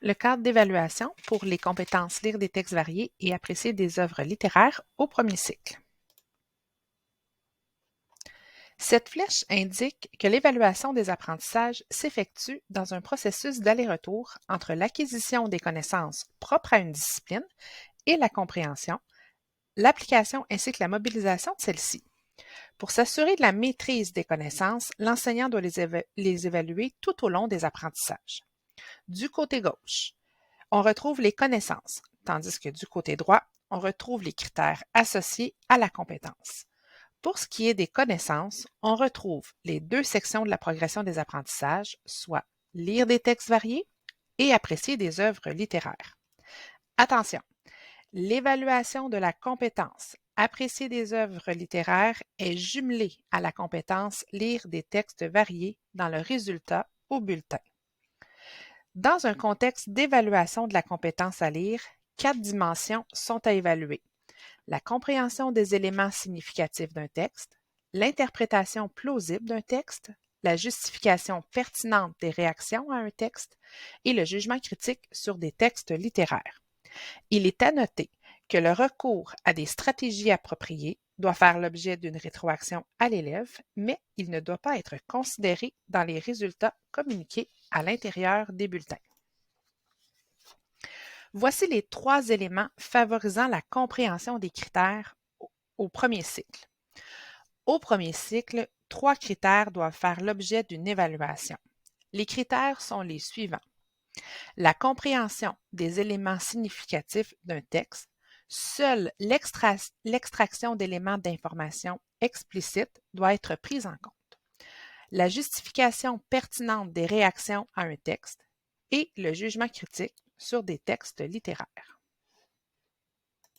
Le cadre d'évaluation pour les compétences lire des textes variés et apprécier des œuvres littéraires au premier cycle. Cette flèche indique que l'évaluation des apprentissages s'effectue dans un processus d'aller-retour entre l'acquisition des connaissances propres à une discipline et la compréhension, l'application ainsi que la mobilisation de celle-ci. Pour s'assurer de la maîtrise des connaissances, l'enseignant doit les évaluer tout au long des apprentissages. Du côté gauche, on retrouve les connaissances, tandis que du côté droit, on retrouve les critères associés à la compétence. Pour ce qui est des connaissances, on retrouve les deux sections de la progression des apprentissages, soit lire des textes variés et apprécier des œuvres littéraires. Attention, l'évaluation de la compétence apprécier des œuvres littéraires est jumelée à la compétence lire des textes variés dans le résultat au bulletin. Dans un contexte d'évaluation de la compétence à lire, 4 dimensions sont à évaluer. La compréhension des éléments significatifs d'un texte, l'interprétation plausible d'un texte, la justification pertinente des réactions à un texte et le jugement critique sur des textes littéraires. Il est à noter que le recours à des stratégies appropriées doit faire l'objet d'une rétroaction à l'élève, mais il ne doit pas être considéré dans les résultats communiqués à l'intérieur des bulletins. Voici les 3 éléments favorisant la compréhension des critères au premier cycle. Au premier cycle, 3 critères doivent faire l'objet d'une évaluation. Les critères sont les suivants. La compréhension des éléments significatifs d'un texte, seule l'extraction d'éléments d'information explicites doit être prise en compte. La justification pertinente des réactions à un texte et le jugement critique sur des textes littéraires.